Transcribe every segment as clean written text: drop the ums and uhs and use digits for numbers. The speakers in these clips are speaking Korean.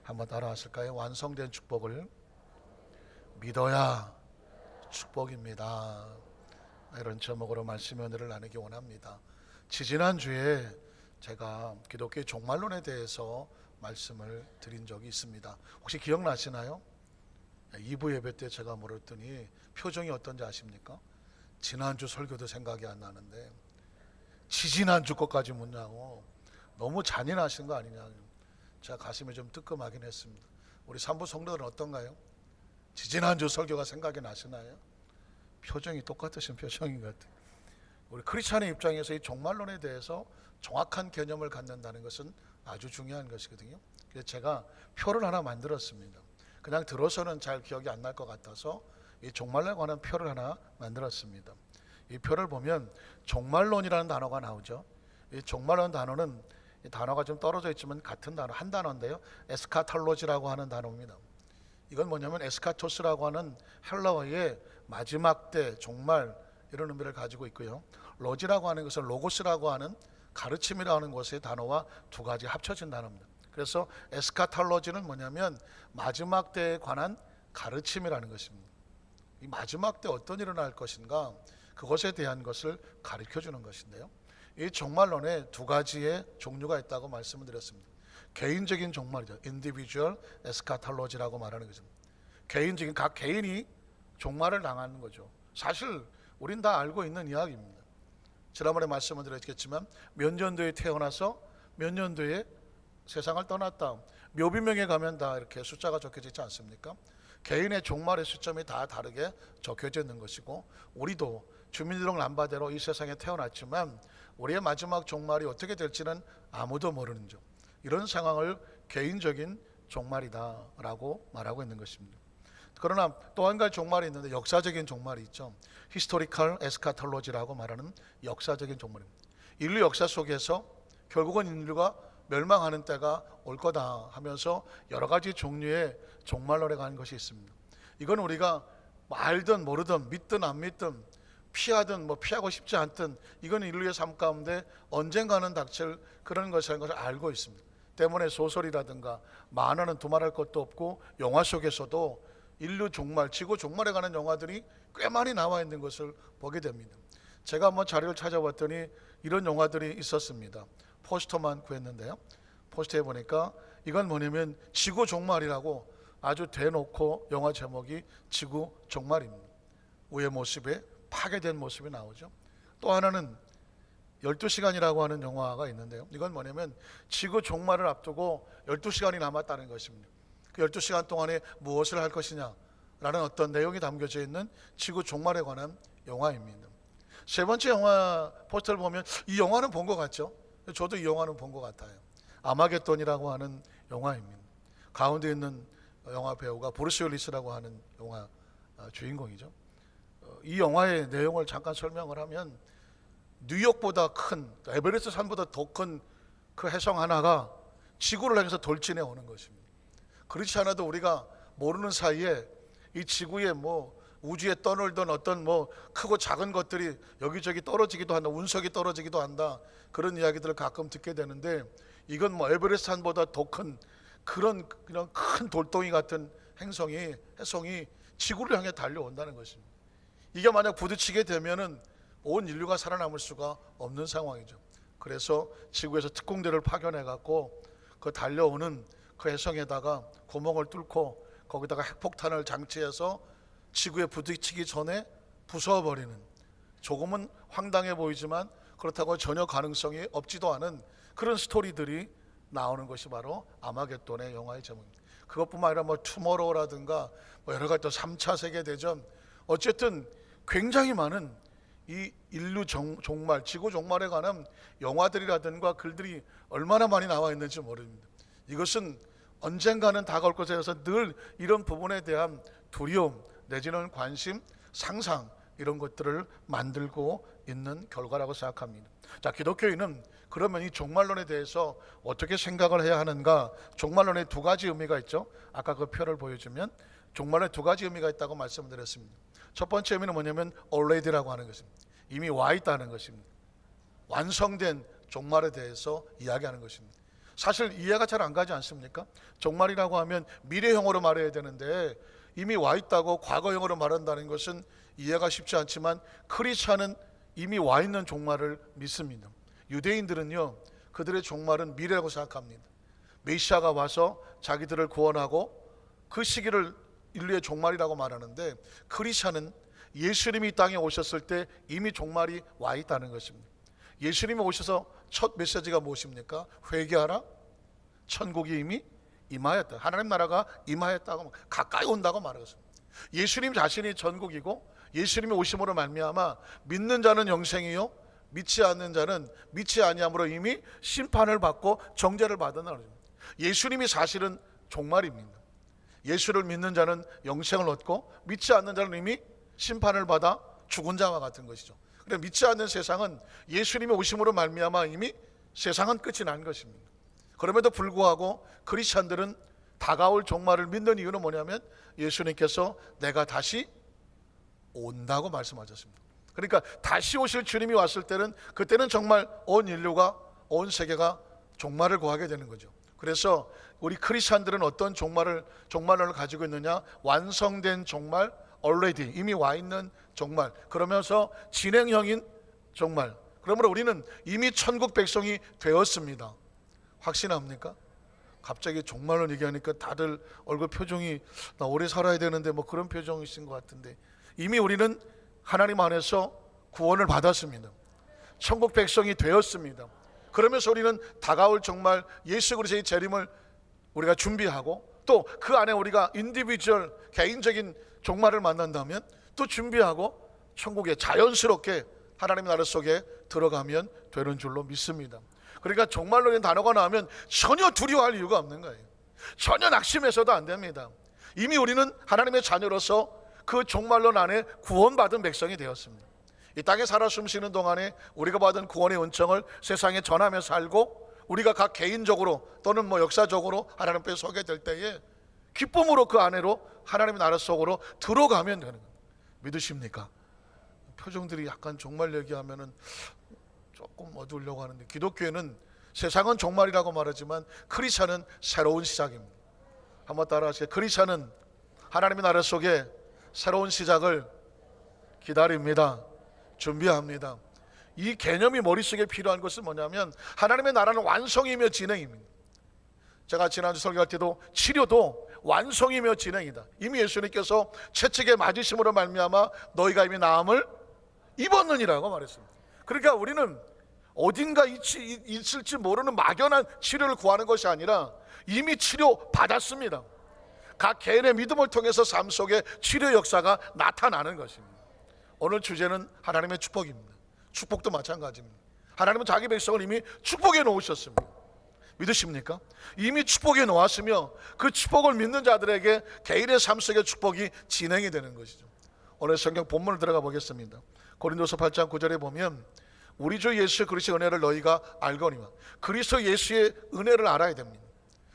한번 따라하실까요? 완성된 축복을 믿어야 축복입니다. 이런 제목으로 말씀 은혜를 나누기 원합니다. 지지난주에 제가 기독교의 종말론에 대해서 말씀을 드린 적이 있습니다. 혹시 기억나시나요? 2부 예배 때 제가 물었더니 표정이 어떤지 아십니까? 지난주 설교도 생각이 안 나는데 지지난주 것까지 묻냐고 너무 잔인하신 거 아니냐. 제가 가슴이 좀 뜨끔하긴 했습니다. 우리 산부 성도들은 어떤가요? 지지난주 설교가 생각이 나시나요? 표정이 똑같으신 표정인 것 같아요. 우리 크리스찬의 입장에서 이 종말론에 대해서 정확한 개념을 갖는다는 것은 아주 중요한 것이거든요. 그래서 제가 표를 하나 만들었습니다. 그냥 들어서는 잘 기억이 안 날 것 같아서 이 종말론에 관한 표를 하나 만들었습니다. 이 표를 보면 종말론이라는 단어가 나오죠. 이 종말론 단어는 이 단어가 좀 떨어져 있지만 같은 단어, 한 단어인데요. 에스카탈로지라고 하는 단어입니다. 이건 뭐냐면 에스카토스라고 하는 헬라어의 마지막 때, 종말 이런 의미를 가지고 있고요. 로지라고 하는 것은 로고스라고 하는 가르침이라는 것의 단어와 두 가지 합쳐진 단어입니다. 그래서 에스카탈로지는 뭐냐면 마지막 때에 관한 가르침이라는 것입니다. 이 마지막 때 어떤 일이 날 것인가, 그것에 대한 것을 가르쳐 주는 것인데요. 이 종말론에 두 가지의 종류가 있다고 말씀을 드렸습니다. 개인적인 종말이죠. individual eschatology라고 말하는 거죠. 개인적인, 각 개인이 종말을 당하는 거죠. 사실 우린 다 알고 있는 이야기입니다. 지난번에 말씀을 드렸겠지만 몇 년도에 태어나서 몇 년도에 세상을 떠났다. 묘비명에 가면 다 이렇게 숫자가 적혀져 있지 않습니까? 개인의 종말의 시점이 다 다르게 적혀져 있는 것이고, 우리도 주민등록 남바대로 이 세상에 태어났지만 우리의 마지막 종말이 어떻게 될지는 아무도 모르는 점, 이런 상황을 개인적인 종말이다라고 말하고 있는 것입니다. 그러나 또 한 가지 종말이 있는데 역사적인 종말이 있죠. 히스토리컬 에스카톨로지라고 말하는 역사적인 종말입니다. 인류 역사 속에서 결국은 인류가 멸망하는 때가 올 거다 하면서 여러 가지 종류의 종말론에 관한 것이 있습니다. 이건 우리가 알든 모르든 믿든 안 믿든 피하든 피하고 싶지 않든 이건 인류의 삶 가운데 언젠가는 닥칠 그런 것이라는 것을 알고 있습니다. 때문에 소설이라든가 만화는 두말할 것도 없고 영화 속에서도 인류 종말, 지구 종말에 관한 영화들이 꽤 많이 나와 있는 것을 보게 됩니다. 제가 한번 자료를 찾아봤더니 이런 영화들이 있었습니다. 포스터만 구했는데요. 포스터에 보니까 이건 뭐냐면 지구 종말이라고 아주 대놓고 영화 제목이 지구 종말입니다. 우의 모습에 파괴된 모습이 나오죠. 또 하나는 12시간이라고 하는 영화가 있는데요. 이건 뭐냐면 지구 종말을 앞두고 12시간이 남았다는 것입니다. 그 12시간 동안에 무엇을 할 것이냐 라는 어떤 내용이 담겨져 있는 지구 종말에 관한 영화입니다. 세 번째 영화 포스터를 보면 이 영화는 본 것 같죠? 저도 이 영화는 본 것 같아요. 아마겟돈이라고 하는 영화입니다. 가운데 있는 영화 배우가 브루스 윌리스라고 하는 영화 주인공이죠. 이 영화의 내용을 잠깐 설명을 하면 뉴욕보다 큰, 에베레스트 산보다 더 큰 그 해성 하나가 지구를 향해서 돌진해 오는 것입니다. 그렇지 않아도 우리가 모르는 사이에 이 지구에 우주에 떠놀던 어떤 크고 작은 것들이 여기저기 떨어지기도 한다, 운석이 떨어지기도 한다, 그런 이야기들을 가끔 듣게 되는데, 이건 에베레스트 산보다 더 큰 그런 그냥 큰 돌덩이 같은 해성이 지구를 향해 달려온다는 것입니다. 이게 만약 부딪히게 되면은 온 인류가 살아남을 수가 없는 상황이죠. 그래서 지구에서 특공대를 파견해 갖고 그 달려오는 그 해성에다가 구멍을 뚫고 거기다가 핵폭탄을 장치해서 지구에 부딪히기 전에 부숴버리는, 조금은 황당해 보이지만 그렇다고 전혀 가능성이 없지도 않은 그런 스토리들이 나오는 것이 바로 아마겟돈의 영화의 제목입니다. 그것뿐만 아니라 투모로우라든가 여러 가지 또 3차 세계대전, 어쨌든 굉장히 많은 이 인류 종말, 지구 종말에 관한 영화들이라든가 글들이 얼마나 많이 나와 있는지 모릅니다. 이것은 언젠가는 다가올 것에서 늘 이런 부분에 대한 두려움 내지는 관심, 상상, 이런 것들을 만들고 있는 결과라고 생각합니다. 자, 기독교인은 그러면 이 종말론에 대해서 어떻게 생각을 해야 하는가? 종말론에 두 가지 의미가 있죠. 아까 그 표를 보여주면 종말론에 두 가지 의미가 있다고 말씀드렸습니다. 첫 번째 의미는 뭐냐면 already라고 하는 것입니다. 이미 와 있다는 것입니다. 완성된 종말에 대해서 이야기하는 것입니다. 사실 이해가 잘 안 가지 않습니까? 종말이라고 하면 미래형으로 말해야 되는데 이미 와 있다고 과거형으로 말한다는 것은 이해가 쉽지 않지만 크리스찬은 이미 와 있는 종말을 믿습니다. 유대인들은요, 그들의 종말은 미래라고 생각합니다. 메시아가 와서 자기들을 구원하고 그 시기를 인류의 종말이라고 말하는데, 크리스찬은 예수님이 이 땅에 오셨을 때 이미 종말이 와 있다는 것입니다. 예수님이 오셔서 첫 메시지가 무엇입니까? 회개하라, 천국이 이미 임하였다. 하나님 나라가 임하였다고, 가까이 온다고 말하겠습니다. 예수님 자신이 전국이고 예수님이 오심으로 말미암아 믿는 자는 영생이요 믿지 않는 자는 믿지 아니함으로 이미 심판을 받고 정죄를 받는다는 것입니다. 예수님이 사실은 종말입니다. 예수를 믿는 자는 영생을 얻고 믿지 않는 자는 이미 심판을 받아 죽은 자와 같은 것이죠. 그런데 믿지 않는 세상은 예수님이 오심으로 말미암아 이미 세상은 끝이 난 것입니다. 그럼에도 불구하고 크리스찬들은 다가올 종말을 믿는 이유는 뭐냐면 예수님께서 내가 다시 온다고 말씀하셨습니다. 그러니까 다시 오실 주님이 왔을 때는 그때는 정말 온 인류가 온 세계가 종말을 구하게 되는 거죠. 그래서 우리 크리스찬들은 어떤 종말을 가지고 있느냐? 완성된 종말, already 이미 와 있는 종말, 그러면서 진행형인 종말. 그러므로 우리는 이미 천국 백성이 되었습니다. 확신합니까? 갑자기 종말로 얘기하니까 다들 얼굴 표정이 나 오래 살아야 되는데 뭐 그런 표정이신 것 같은데, 이미 우리는 하나님 안에서 구원을 받았습니다. 천국 백성이 되었습니다. 그러면서 우리는 다가올 종말 예수 그리스도의 재림을 우리가 준비하고, 또 그 안에 우리가 인디비주얼 개인적인 종말을 만난다면 또 준비하고 천국에 자연스럽게 하나님의 나라 속에 들어가면 되는 줄로 믿습니다. 그러니까 종말론이라는 단어가 나오면 전혀 두려워할 이유가 없는 거예요. 전혀 낙심해서도 안 됩니다. 이미 우리는 하나님의 자녀로서 그 종말론 안에 구원받은 백성이 되었습니다. 이 땅에 살아 숨쉬는 동안에 우리가 받은 구원의 은총을 세상에 전하며 살고, 우리가 각 개인적으로 또는 뭐 역사적으로 하나님 앞에 서게 될 때에 기쁨으로 그 안으로 하나님의 나라 속으로 들어가면 되는 거예요. 믿으십니까? 표정들이 약간 종말 얘기하면은 조금 어두우려고 하는데, 기독교회는 세상은 종말이라고 말하지만 크리스찬은 새로운 시작입니다. 한번 따라하세요. 크리스찬은 하나님의 나라 속에 새로운 시작을 기다립니다. 준비합니다. 이 개념이 머릿속에 필요한 것은 뭐냐면 하나님의 나라는 완성이며 진행입니다. 제가 지난주 설교할 때도 치료도 완성이며 진행이다. 이미 예수님께서 채찍에 맞으심으로 말미암아 너희가 이미 나음을 입었느니라고 말했습니다. 그러니까 우리는 어딘가 있을지 모르는 막연한 치료를 구하는 것이 아니라 이미 치료 받았습니다. 각 개인의 믿음을 통해서 삶 속에 치료 역사가 나타나는 것입니다. 오늘 주제는 하나님의 축복입니다. 축복도 마찬가지입니다. 하나님은 자기 백성을 이미 축복해 놓으셨습니다. 믿으십니까? 이미 축복해 놓았으며 그 축복을 믿는 자들에게 개인의 삶 속의 축복이 진행이 되는 것이죠. 오늘 성경 본문을 들어가 보겠습니다. 고린도서 8장 9절에 보면 우리 주 예수 그리스도의 은혜를 너희가 알거니와, 그리스도 예수의 은혜를 알아야 됩니다.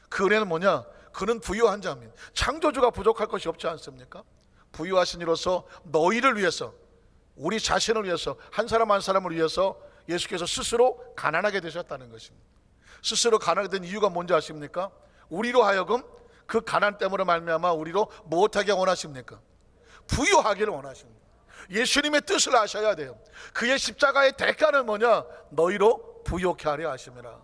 그 은혜는 뭐냐? 그는 부유한 자입니다. 창조주가 부족할 것이 없지 않습니까? 부유하신 이로서 너희를 위해서, 우리 자신을 위해서, 한 사람 한 사람을 위해서 예수께서 스스로 가난하게 되셨다는 것입니다. 스스로 가난하게 된 이유가 뭔지 아십니까? 우리로 하여금 그 가난 때문에 말미암아 우리로 무엇하게 원하십니까? 부유하기를 원하십니다. 예수님의 뜻을 아셔야 돼요. 그의 십자가의 대가는 뭐냐? 너희로 부유케 하려 하심이라.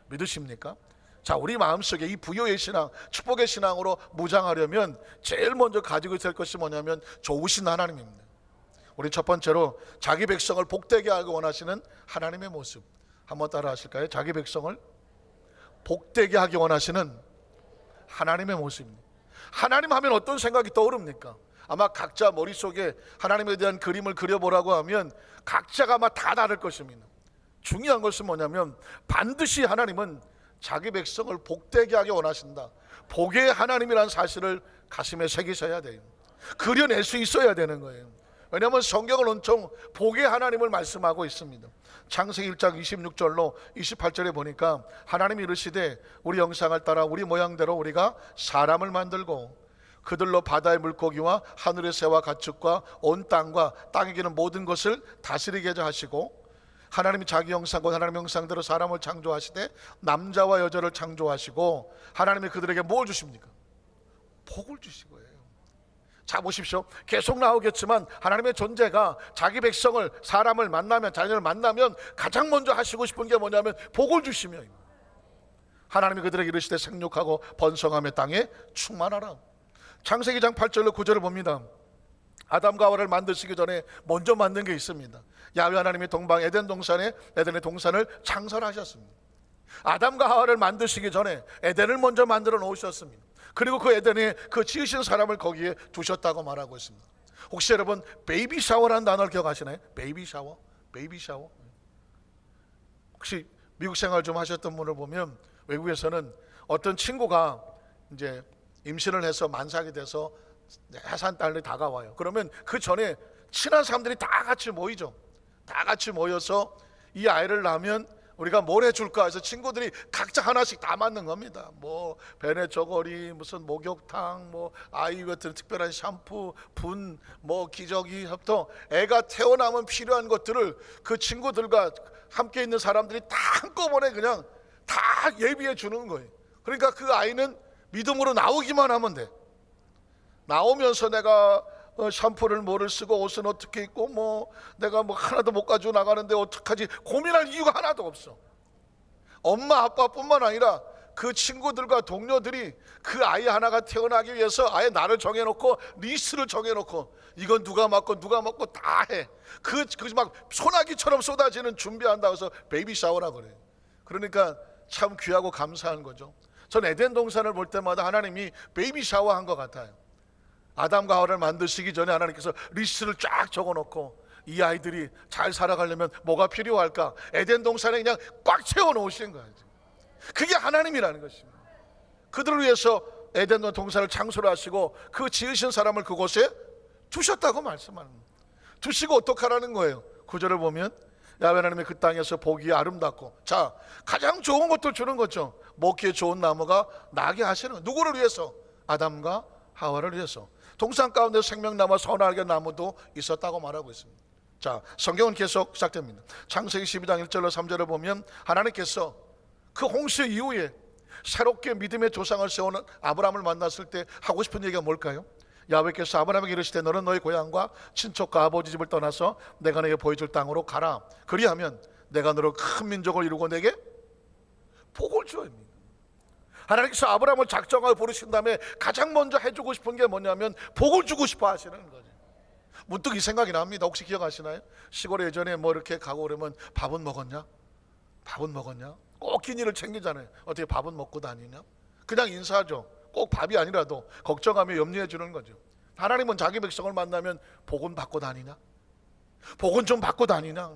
믿으십니까? 자, 우리 마음속에 이 부유의 신앙, 축복의 신앙으로 무장하려면 제일 먼저 가지고 있을 것이 뭐냐면 좋으신 하나님입니다. 우리 첫 번째로 자기 백성을 복되게 하기 원하시는 하나님의 모습 한번 따라 하실까요? 자기 백성을 복되게 하기 원하시는 하나님의 모습입니다. 하나님 하면 어떤 생각이 떠오릅니까? 아마 각자 머릿속에 하나님에 대한 그림을 그려보라고 하면 각자가 아마 다 다를 것입니다. 중요한 것은 뭐냐면 반드시 하나님은 자기 백성을 복되게 하기 원하신다. 복의 하나님이라는 사실을 가슴에 새기셔야 돼요. 그려낼 수 있어야 되는 거예요. 왜냐하면 성경은 온통 복의 하나님을 말씀하고 있습니다. 창세기 1장 26절로 28절에 보니까 하나님이 이르시되 우리 형상을 따라 우리 모양대로 우리가 사람을 만들고 그들로 바다의 물고기와 하늘의 새와 가축과 온 땅과 땅에 기는 모든 것을 다스리게 하시고 하나님이 자기 형상과 하나님의 형상대로 사람을 창조하시되 남자와 여자를 창조하시고 하나님이 그들에게 뭘 주십니까? 복을 주신 거예요. 자 보십시오. 계속 나오겠지만 하나님의 존재가 자기 백성을, 사람을 만나면, 자녀를 만나면 가장 먼저 하시고 싶은 게 뭐냐면 복을 주시며, 하나님이 그들에게 이르시되 생육하고 번성하며 땅에 충만하라. 창세기 장 8절로 9절을 봅니다. 아담과 하와를 만드시기 전에 먼저 만든 게 있습니다. 야훼 하나님이 동방 에덴 동산에 에덴의 동산을 창설하셨습니다. 아담과 하와를 만드시기 전에 에덴을 먼저 만들어 놓으셨습니다. 그리고 그 에덴에 그 지으신 사람을 거기에 두셨다고 말하고 있습니다. 혹시 여러분 베이비 샤워라는 단어를 기억하시나요? 베이비 샤워? 베이비 샤워? 혹시 미국 생활 좀 하셨던 분을 보면 외국에서는 어떤 친구가 이제 임신을 해서 만삭이 돼서 해산달이 다가와요. 그러면 그 전에 친한 사람들이 다 같이 모이죠. 다 같이 모여서 이 아이를 낳으면 우리가 뭘 해줄까 해서 친구들이 각자 하나씩 다 만든 겁니다. 뭐 베네 저고리, 무슨 목욕탕, 뭐 아이 같은 특별한 샴푸, 분, 뭐 기저귀부터 애가 태어나면 필요한 것들을 그 친구들과 함께 있는 사람들이 다 한꺼번에 그냥 다 예비해 주는 거예요. 그러니까 그 아이는 믿음으로 나오기만 하면 돼. 나오면서 내가 샴푸를 뭐를 쓰고 옷은 어떻게 입고 뭐 내가 뭐 하나도 못 가지고 나가는데 어떡하지 고민할 이유가 하나도 없어. 엄마 아빠뿐만 아니라 그 친구들과 동료들이 그 아이 하나가 태어나기 위해서 아예 날을 정해놓고 리스트를 정해놓고 이건 누가 맡고 누가 맡고 다 해. 그 막 소나기처럼 쏟아지는 준비한다고 해서 베이비 샤워라고 그래요. 그러니까 참 귀하고 감사한 거죠. 전 에덴 동산을 볼 때마다 하나님이 베이비 샤워한 것 같아요. 아담과 하와를 만드시기 전에 하나님께서 리스트를 쫙 적어놓고 이 아이들이 잘 살아가려면 뭐가 필요할까? 에덴 동산에 그냥 꽉 채워놓으신 거예요. 그게 하나님이라는 것입니다. 그들을 위해서 에덴 동산을 창설하시고 그 지으신 사람을 그곳에 두셨다고 말씀합니다. 두시고 어떡하라는 거예요? 구절을 보면 야훼 하나님이 그 땅에서 보기에 아름답고, 자 가장 좋은 것도 주는 거죠. 먹기에 좋은 나무가 나게 하시는 거예요. 누구를 위해서? 아담과 하와를 위해서. 동산 가운데 생명나무와 선악의 나무도 있었다고 말하고 있습니다. 자, 성경은 계속 시작됩니다. 창세기 12장 1절로 3절을 보면 하나님께서 그 홍수 이후에 새롭게 믿음의 조상을 세우는 아브라함을 만났을 때 하고 싶은 얘기가 뭘까요? 야훼께서 아브라함에게 이르시되 너는 너희 고향과 친척과 아버지 집을 떠나서 내가 너에게 보여줄 땅으로 가라. 그리하면 내가 너로 큰 민족을 이루고 내게 복을 주어. 하나님께서 아브라함을 작정하여 부르신 다음에 가장 먼저 해주고 싶은 게 뭐냐면 복을 주고 싶어 하시는 거죠. 문득 이 생각이 납니다. 혹시 기억하시나요? 시골에 예전에 뭐 이렇게 가고 그러면 밥은 먹었냐? 밥은 먹었냐? 꼭 끼니를 챙기잖아요. 어떻게 밥은 먹고 다니냐? 그냥 인사하죠. 꼭 밥이 아니라도 걱정하며 염려해 주는 거죠. 하나님은 자기 백성을 만나면 복은 받고 다니냐? 복은 좀 받고 다니냐?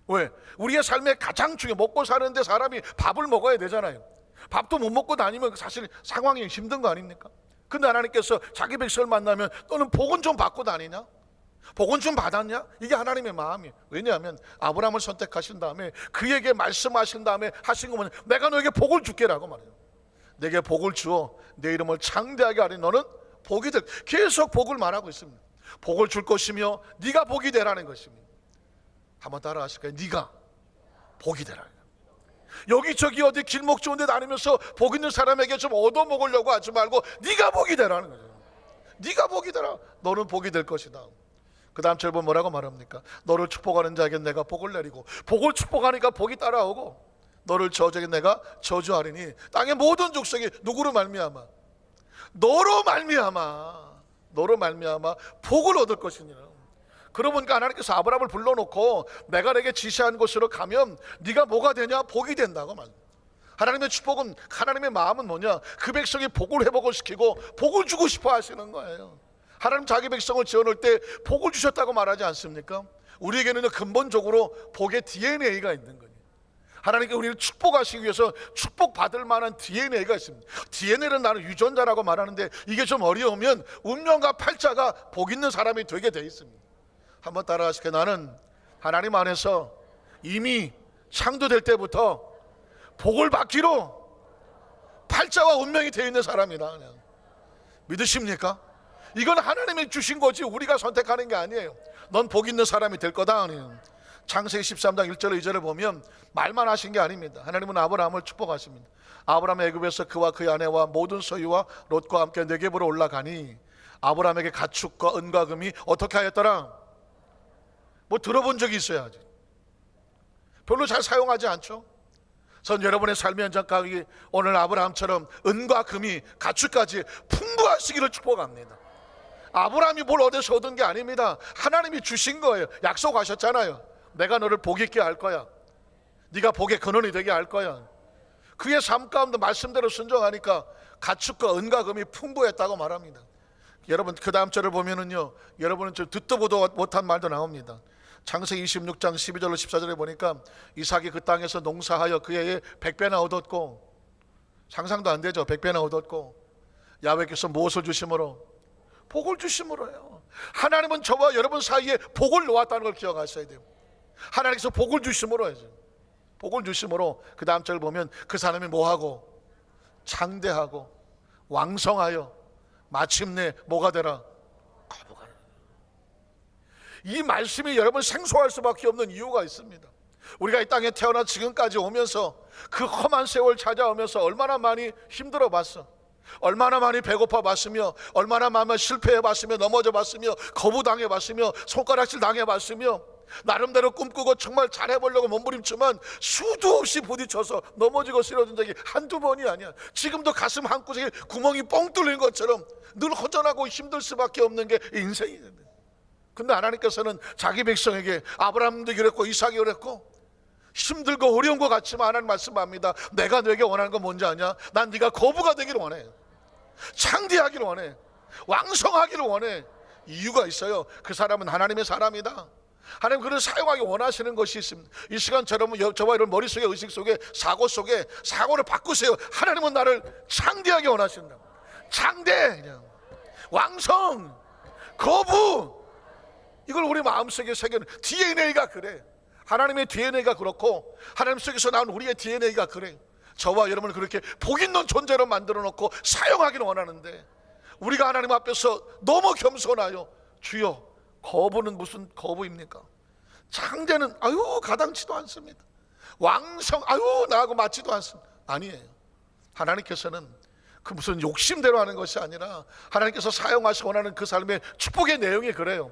왜? 우리의 삶에 가장 중요해. 먹고 사는데 사람이 밥을 먹어야 되잖아요. 밥도 못 먹고 다니면 사실 상황이 힘든 거 아닙니까? 근데 하나님께서 자기 백성을 만나면 너는 복은 좀 받고 다니냐? 복은 좀 받았냐? 이게 하나님의 마음이에요. 왜냐하면 아브라함을 선택하신 다음에 그에게 말씀하신 다음에 하신 거 뭐냐? 내가 너에게 복을 줄게라고 말해요. 내게 복을 주어 내 이름을 창대하게 하리. 너는 복이 될. 계속 복을 말하고 있습니다. 복을 줄 것이며 네가 복이 되라는 것입니다. 한번 따라 하실까요? 네가 복이 되라. 여기저기 어디 길목 좋은 데 다니면서 복 있는 사람에게 좀 얻어먹으려고 하지 말고 네가 복이 되라는 거죠. 네가 복이 되라. 너는 복이 될 것이다. 그 다음 절 보면 뭐라고 말합니까? 너를 축복하는 자에게 내가 복을 내리고, 복을 축복하니까 복이 따라오고, 너를 저주하게 내가 저주하리니 땅의 모든 족속이 누구로 말미암아? 너로 말미암아 복을 얻을 것이니라. 그러고 보니까 하나님께서 아브라함을 불러놓고 내가 내게 지시한 곳으로 가면 네가 뭐가 되냐? 복이 된다고 말합니다. 하나님의 축복은, 하나님의 마음은 뭐냐? 그 백성이 복을 회복을 시키고 복을 주고 싶어 하시는 거예요. 하나님 자기 백성을 지어놓을 때 복을 주셨다고 말하지 않습니까? 우리에게는 근본적으로 복의 DNA가 있는 거예요. 하나님께 우리를 축복하시기 위해서 축복받을 만한 DNA가 있습니다. DNA는 나는 유전자라고 말하는데 이게 좀 어려우면 운명과 팔자가 복 있는 사람이 되게 돼 있습니다. 한번 따라 하실게요. 나는 하나님 안에서 이미 창조될 때부터 복을 받기로 팔자와 운명이 되어 있는 사람이다. 그냥. 믿으십니까? 이건 하나님이 주신 거지 우리가 선택하는 게 아니에요. 넌 복 있는 사람이 될 거다. 그냥. 창세기 13장 1절 2절을 보면 말만 하신 게 아닙니다. 하나님은 아브라함을 축복하십니다. 아브라함 애굽에서 그와 그의 아내와 모든 소유와 롯과 함께 네겝으로 올라가니 아브라함에게 가축과 은과 금이 어떻게 하였더라? 뭐 들어본 적이 있어야지. 별로 잘 사용하지 않죠. 전 여러분의 삶의 현장 가운데 오늘 아브라함처럼 은과 금이 가축까지 풍부하시기를 축복합니다. 아브라함이 뭘 어디서 얻은 게 아닙니다. 하나님이 주신 거예요. 약속하셨잖아요. 내가 너를 복 있게 할 거야. 네가 복의 근원이 되게 할 거야. 그의 삶 가운데 말씀대로 순종하니까 가축과 은과 금이 풍부했다고 말합니다. 여러분 그 다음 절을 보면은요, 여러분은 좀 듣도 보도 못한 말도 나옵니다. 창세기 26장 12절로 14절에 보니까 이삭이 그 땅에서 농사하여 그의 100배나 얻었고, 상상도 안 되죠. 100배나 얻었고, 야훼께서 무엇을 주심으로? 복을 주심으로요. 하나님은 저와 여러분 사이에 복을 놓았다는 걸 기억하셔야 돼요. 하나님께서 복을 주심으로 해죠. 복을 주심으로 그 다음 절 보면 그 사람이 뭐하고? 창대하고 왕성하여 마침내 뭐가 되라? 거부가. 이 말씀이 여러분 생소할 수밖에 없는 이유가 있습니다. 우리가 이 땅에 태어나 지금까지 오면서 그 험한 세월 찾아오면서 얼마나 많이 힘들어 봤어. 얼마나 많이 배고파 봤으며, 얼마나 많이 실패해 봤으며, 넘어져 봤으며, 거부당해 봤으며, 손가락질 당해 봤으며, 나름대로 꿈꾸고 정말 잘해보려고 몸부림치면 수도 없이 부딪혀서 넘어지고 쓰러진 적이 한두 번이 아니야. 지금도 가슴 한구석에 구멍이 뻥 뚫린 것처럼 늘 허전하고 힘들 수밖에 없는 게 인생이거든. 근데 하나님께서는 자기 백성에게, 아브라함도 그랬고 이삭이 그랬고, 힘들고 어려운 것 같지만 하나님 말씀합니다. 내가 너에게 원하는 건 뭔지 아냐? 난 네가 거부가 되기를 원해. 창대하기를 원해. 왕성하기를 원해. 이유가 있어요. 그 사람은 하나님의 사람이다. 하나님 그를 사용하기 원하시는 것이 있습니다. 이 시간 저와 여러분 머릿속에, 의식 속에, 사고 속에 사고를 바꾸세요. 하나님은 나를 창대하게 원하신다. 창대, 그냥 왕성, 거부, 이걸 우리 마음속에 새겨는 DNA가 그래. 하나님의 DNA가 그렇고 하나님 속에서 나온 우리의 DNA가 그래. 저와 여러분을 그렇게 복 있는 존재로 만들어 놓고 사용하기를 원하는데, 우리가 하나님 앞에서 너무 겸손하여 주여, 거부는 무슨 거부입니까? 창대는 아유 가당치도 않습니다. 왕성 아유 나하고 맞지도 않습니다. 아니에요. 하나님께서는 그 무슨 욕심대로 하는 것이 아니라 하나님께서 사용하시고 원하는 그 삶의 축복의 내용이 그래요.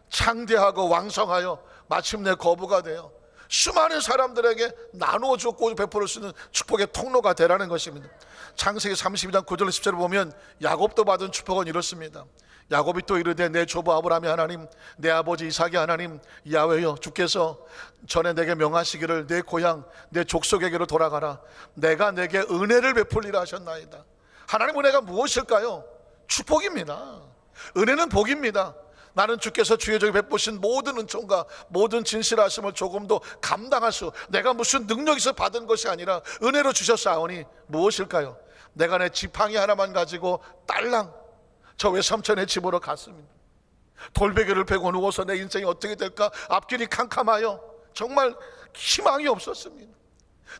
창대하고 왕성하여 마침내 거부가 되어 수많은 사람들에게 나누어 줬고 베풀 수 있는 축복의 통로가 되라는 것입니다. 창세기 32장 9절 10절을 보면 야곱도 받은 축복은 이렇습니다. 야곱이 또 이르되 내 조부 아브라함의 하나님, 내 아버지 이삭의 하나님 야훼여, 주께서 전에 내게 명하시기를 내 고향 내 족속에게로 돌아가라. 내가 내게 은혜를 베풀리라 하셨나이다. 하나님 은혜가 무엇일까요? 축복입니다. 은혜는 복입니다. 나는 주께서 주의 종에게 베푸신 모든 은총과 모든 진실하심을 조금도 감당할 수, 내가 무슨 능력에서 받은 것이 아니라 은혜로 주셨사오니 무엇일까요? 내가 내 지팡이 하나만 가지고 딸랑 저 외삼촌의 집으로 갔습니다. 돌베개를 베고 누워서 내 인생이 어떻게 될까 앞길이 캄캄하여 정말 희망이 없었습니다.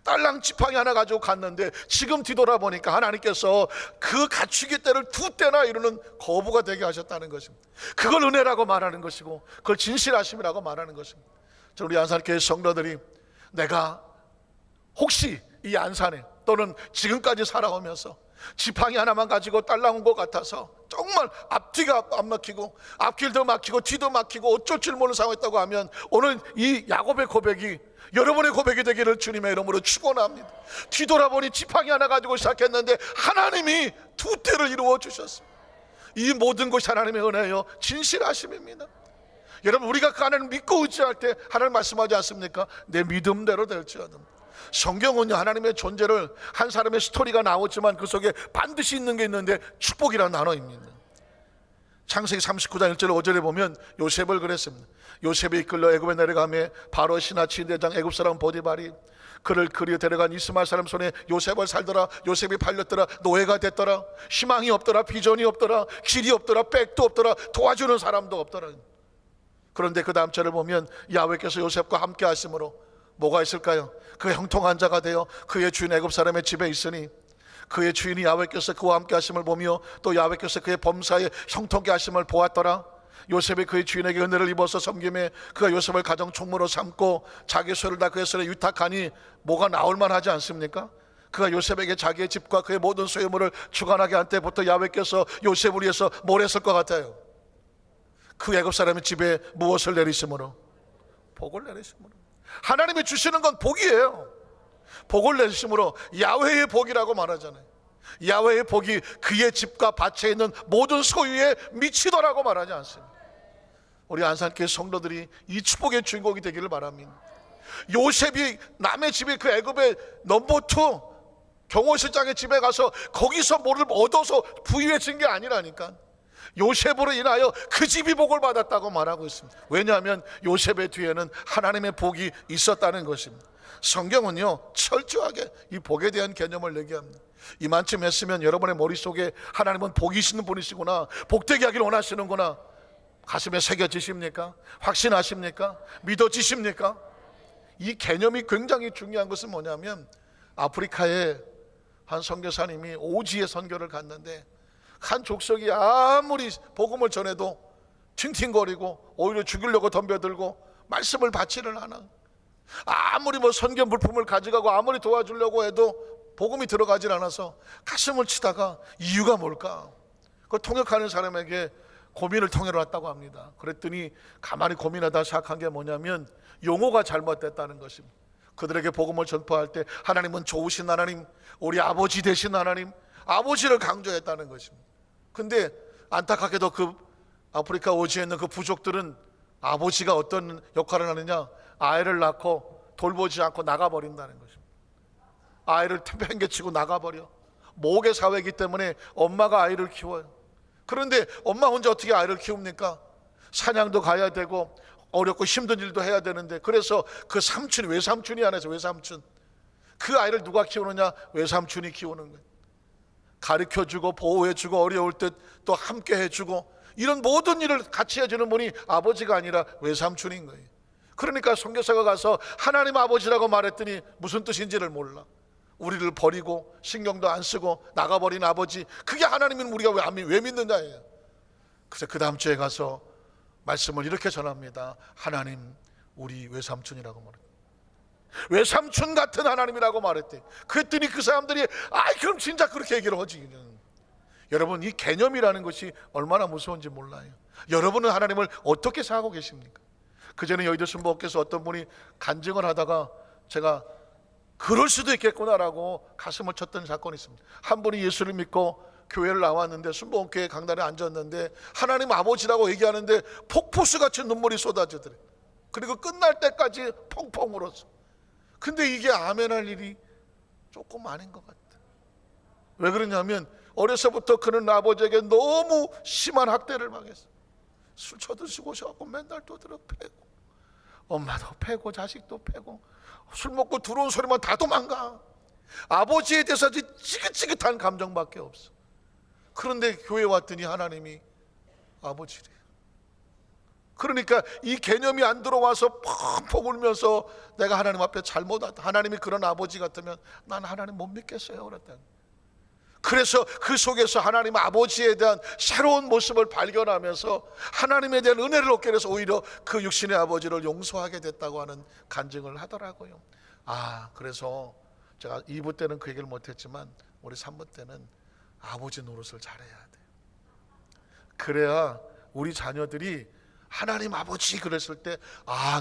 딸랑 지팡이 하나 가지고 갔는데 지금 뒤돌아보니까 하나님께서 그 갖추기 때를 두 때나 이루는 거부가 되게 하셨다는 것입니다. 그걸 은혜라고 말하는 것이고 그걸 진실하심이라고 말하는 것입니다. 우리 안산교회 성도들이 내가 혹시 이 안산에 또는 지금까지 살아오면서 지팡이 하나만 가지고 딸랑 온 것 같아서 정말 앞뒤가 안 막히고 앞길도 막히고 뒤도 막히고 어쩔 줄 모르는 상황이었다고 하면 오늘 이 야곱의 고백이 여러분의 고백이 되기를 주님의 이름으로 축원합니다. 뒤돌아보니 지팡이 하나 가지고 시작했는데 하나님이 두 때를 이루어 주셨습니다. 이 모든 것이 하나님의 은혜요 진실하심입니다. 여러분 우리가 그 하나님을 믿고 의지할 때 하나님 말씀하지 않습니까? 내 믿음대로 될지어다. 성경은요 하나님의 존재를, 한 사람의 스토리가 나오지만 그 속에 반드시 있는 게 있는데 축복이라는 단어입니다. 창세기 39장 1절 5절에 보면 요셉을 그랬습니다. 요셉이 이끌려 애굽에 내려가며 바로 신하치 대장 애굽 사람 보디발이 그를 그리어 데려간 이스마엘 사람 손에 요셉을 살더라. 요셉이 팔렸더라. 노예가 됐더라. 희망이 없더라. 비전이 없더라. 길이 없더라. 백도 없더라. 도와주는 사람도 없더라. 그런데 그 다음 절을 보면 야훼께서 요셉과 함께 하심으로 뭐가 있을까요? 그 형통한 자가 되어 그의 주인 애굽 사람의 집에 있으니 그의 주인이 야훼께서 그와 함께 하심을 보며 또 야훼께서 그의 범사에 형통케 하심을 보았더라. 요셉이 그의 주인에게 은혜를 입어서 섬김에 그가 요셉을 가정 총무로 삼고 자기 소유를 다 그의 손에 위탁하니 뭐가 나올 만하지 않습니까? 그가 요셉에게 자기의 집과 그의 모든 소유물을 주관하게 한 때부터 야훼께서 요셉을 위해서 뭘 했을 것 같아요? 그 애굽 사람의 집에 무엇을 내리심으로? 복을 내리심으로. 하나님이 주시는 건 복이에요. 복을 내리심으로 야훼의 복이라고 말하잖아요. 야훼의 복이 그의 집과 밭에 있는 모든 소유에 미치더라고 말하지 않습니다. 우리 안산교회 성도들이 이 축복의 주인공이 되기를 바랍니다. 요셉이 남의 집에 그 애굽의 넘버2 경호실장의 집에 가서 거기서 뭐를 얻어서 부유해진 게 아니라니까. 요셉으로 인하여 그 집이 복을 받았다고 말하고 있습니다. 왜냐하면 요셉의 뒤에는 하나님의 복이 있었다는 것입니다. 성경은요 철저하게 이 복에 대한 개념을 얘기합니다. 이만큼 했으면 여러분의 머릿속에 하나님은 복이 있는 분이시구나, 복되게 하길 원하시는구나 가슴에 새겨지십니까? 확신하십니까? 믿어지십니까? 이 개념이 굉장히 중요한 것은 뭐냐면, 아프리카에 한 선교사님이 오지에 선교를 갔는데 한 족속이 아무리 복음을 전해도 팅팅거리고 오히려 죽이려고 덤벼들고 말씀을 받지를 않아. 아무리 뭐 선교 물품을 가져가고 아무리 도와주려고 해도 복음이 들어가질 않아서 가슴을 치다가 이유가 뭘까? 그 통역하는 사람에게 고민을 통해놨다고 합니다. 그랬더니 가만히 고민하다 시작한 게 뭐냐면 용어가 잘못됐다는 것입니다. 그들에게 복음을 전파할 때 하나님은 좋으신 하나님, 우리 아버지 되신 하나님, 아버지를 강조했다는 것입니다. 근데 안타깝게도 그 아프리카 오지에 있는 그 부족들은 아버지가 어떤 역할을 하느냐, 아이를 낳고 돌보지 않고 나가버린다는 것입니다. 아이를 팽개치고 나가버려. 모계 사회이기 때문에 엄마가 아이를 키워요. 그런데 엄마 혼자 어떻게 아이를 키웁니까? 사냥도 가야 되고 어렵고 힘든 일도 해야 되는데, 그래서 그 삼촌이, 외삼촌이 안에서 외삼촌, 그 아이를 누가 키우느냐? 외삼촌이 키우는 거예요. 가르쳐주고 보호해주고 어려울 때 또 함께 해주고 이런 모든 일을 같이 해주는 분이 아버지가 아니라 외삼촌인 거예요. 그러니까 선교사가 가서 하나님 아버지라고 말했더니 무슨 뜻인지를 몰라. 우리를 버리고 신경도 안 쓰고 나가버린 아버지, 그게 하나님은 우리가 왜 믿느냐예요. 그래서 그 다음 주에 가서 말씀을 이렇게 전합니다. 하나님 우리 외삼촌이라고 말했대. 외삼촌 같은 하나님이라고 말했대. 그랬더니 그 사람들이 그럼 진짜 그렇게 얘기를 하지. 여러분, 이 개념이라는 것이 얼마나 무서운지 몰라요. 여러분은 하나님을 어떻게 생각하고 계십니까? 그전에 여의도 순복음교회에서 어떤 분이 간증을 하다가 제가 그럴 수도 있겠구나라고 가슴을 쳤던 사건이 있습니다. 한 분이 예수를 믿고 교회를 나왔는데 순복음교회 강단에 앉았는데 하나님 아버지라고 얘기하는데 폭포수같이 눈물이 쏟아지더래. 그리고 끝날 때까지 펑펑 울었어. 근데 이게 아멘할 일이 조금 아닌 것 같아. 왜 그러냐면 어려서부터 그는 아버지에게 너무 심한 학대를 당했어. 술 쳐드시고 오셔갖고 맨날 두드려 패고, 엄마도 패고 자식도 패고, 술 먹고 들어온 소리만 다 도망가. 아버지에 대해서 찌긋찌긋한 감정밖에 없어. 그런데 교회 왔더니 하나님이 아버지래. 그러니까 이 개념이 안 들어와서 펑펑 울면서 내가 하나님 앞에 잘못하다, 하나님이 그런 아버지 같으면 난 하나님 못 믿겠어요 그랬다. 그래서 그 속에서 하나님 아버지에 대한 새로운 모습을 발견하면서 하나님에 대한 은혜를 얻게 돼서 오히려 그 육신의 아버지를 용서하게 됐다고 하는 간증을 하더라고요. 그래서 제가 2부 때는 그 얘기를 못했지만 우리 3부 때는 아버지 노릇을 잘해야 돼요. 그래야 우리 자녀들이 하나님 아버지 그랬을 때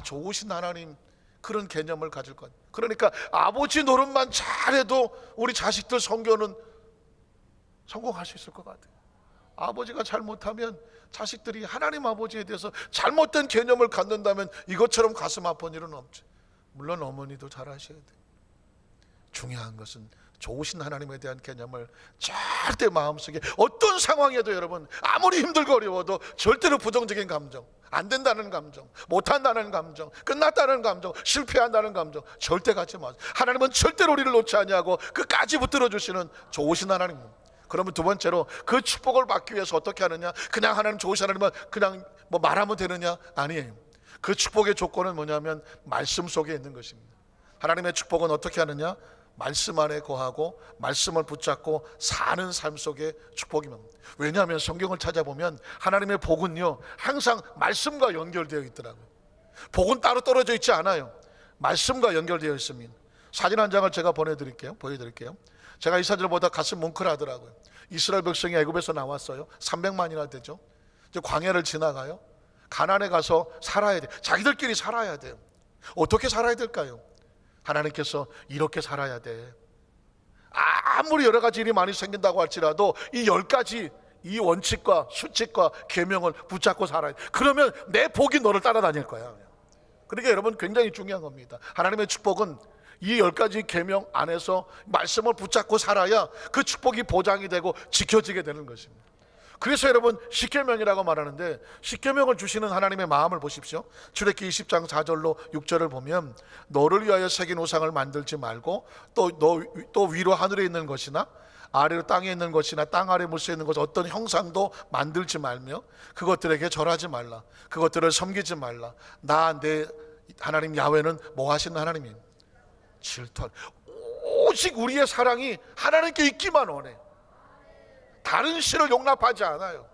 좋으신 하나님, 그런 개념을 가질 것. 그러니까 아버지 노릇만 잘해도 우리 자식들 성교는 성공할 수 있을 것 같아요. 아버지가 잘못하면 자식들이 하나님 아버지에 대해서 잘못된 개념을 갖는다면 이것처럼 가슴 아픈 일은 없죠. 물론 어머니도 잘하셔야 돼요. 중요한 것은 좋으신 하나님에 대한 개념을 절대 마음속에, 어떤 상황에도 여러분 아무리 힘들고 어려워도 절대로 부정적인 감정, 안 된다는 감정, 못한다는 감정, 끝났다는 감정, 실패한다는 감정 절대 갖지 마세요. 하나님은 절대로 우리를 놓지 아니하고 끝까지 붙들어 주시는 좋으신 하나님입니다. 그러면 두 번째로 그 축복을 받기 위해서 어떻게 하느냐? 그냥 하나님 좋으신 하나님은 그냥 뭐 말하면 되느냐? 아니에요. 그 축복의 조건은 뭐냐면 말씀 속에 있는 것입니다. 하나님의 축복은 어떻게 하느냐? 말씀 안에 거하고 말씀을 붙잡고 사는 삶 속에 축복이면, 왜냐하면 성경을 찾아보면 하나님의 복은요 항상 말씀과 연결되어 있더라고요. 복은 따로 떨어져 있지 않아요. 말씀과 연결되어 있습니다. 사진 한 장을 제가 보여드릴게요. 제가 이 사진을 보다 가슴 뭉클하더라고요. 이스라엘 백성이 애굽에서 나왔어요. 300만이나 되죠. 이제 광야를 지나가요. 가나안에 가서 살아야 돼. 자기들끼리 살아야 돼요. 어떻게 살아야 될까요? 하나님께서 이렇게 살아야 돼. 아무리 여러 가지 일이 많이 생긴다고 할지라도 이 10가지 이 원칙과 수칙과 계명을 붙잡고 살아야 돼. 그러면 내 복이 너를 따라다닐 거야. 그러니까 여러분 굉장히 중요한 겁니다. 하나님의 축복은 이 10가지 계명 안에서 말씀을 붙잡고 살아야 그 축복이 보장이 되고 지켜지게 되는 것입니다. 그래서 여러분 십계명이라고 말하는데, 십계명을 주시는 하나님의 마음을 보십시오. 출애굽기 20장 4절로 6절을 보면 너를 위하여 새긴 우상을 만들지 말고 또 위로 하늘에 있는 것이나 아래로 땅에 있는 것이나 땅 아래 물속에 있는 것 어떤 형상도 만들지 말며 그것들에게 절하지 말라. 그것들을 섬기지 말라. 나 내 하나님 야훼는 뭐 하시는 하나님이 질투할, 오직 우리의 사랑이 하나님께 있기만 원해. 다른 신을 용납하지 않아요.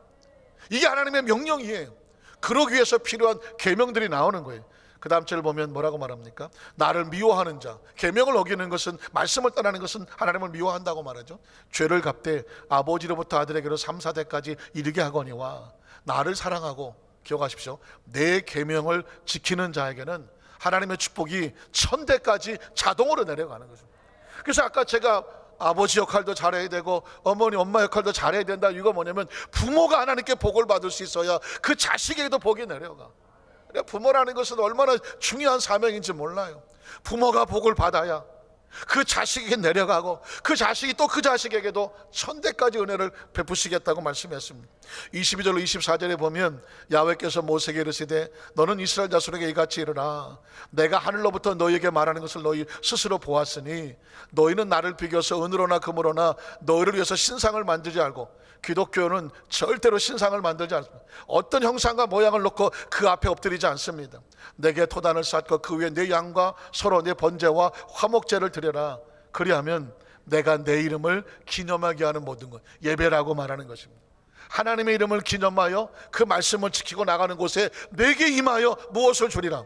이게 하나님의 명령이에요. 그러기 위해서 필요한 계명들이 나오는 거예요. 그 다음 절을 보면 뭐라고 말합니까? 나를 미워하는 자, 계명을 어기는 것은, 말씀을 떠나는 것은 하나님을 미워한다고 말하죠. 죄를 갚되 아버지로부터 아들에게로 3, 4대까지 이르게 하거니와, 나를 사랑하고, 기억하십시오, 내 계명을 지키는 자에게는 하나님의 축복이 1000대까지 자동으로 내려가는 거죠. 그래서 아까 제가 아버지 역할도 잘해야 되고 어머니 엄마 역할도 잘해야 된다, 이거 뭐냐면 부모가 하나님께 복을 받을 수 있어야 그 자식에게도 복이 내려가. 그러니까 부모라는 것은 얼마나 중요한 사명인지 몰라요. 부모가 복을 받아야 그 자식에게 내려가고 그 자식이 또 그 자식에게도 1000대까지 은혜를 베푸시겠다고 말씀했습니다. 22절로 24절에 보면 야훼께서 모세에게 이르시되 너는 이스라엘 자손에게 이같이 이르라. 내가 하늘로부터 너희에게 말하는 것을 너희 스스로 보았으니 너희는 나를 비교서 은으로나 금으로나 너희를 위해서 신상을 만들지 알고, 기독교는 절대로 신상을 만들지 않습니다. 어떤 형상과 모양을 놓고 그 앞에 엎드리지 않습니다. 내게 토단을 쌓고 그 위에 내 양과 서로 내 번제와 화목제를 드려라. 그리하면 내가 내 이름을 기념하게 하는 모든 것, 예배라고 말하는 것입니다. 하나님의 이름을 기념하여 그 말씀을 지키고 나가는 곳에 내게 임하여 무엇을 주리라?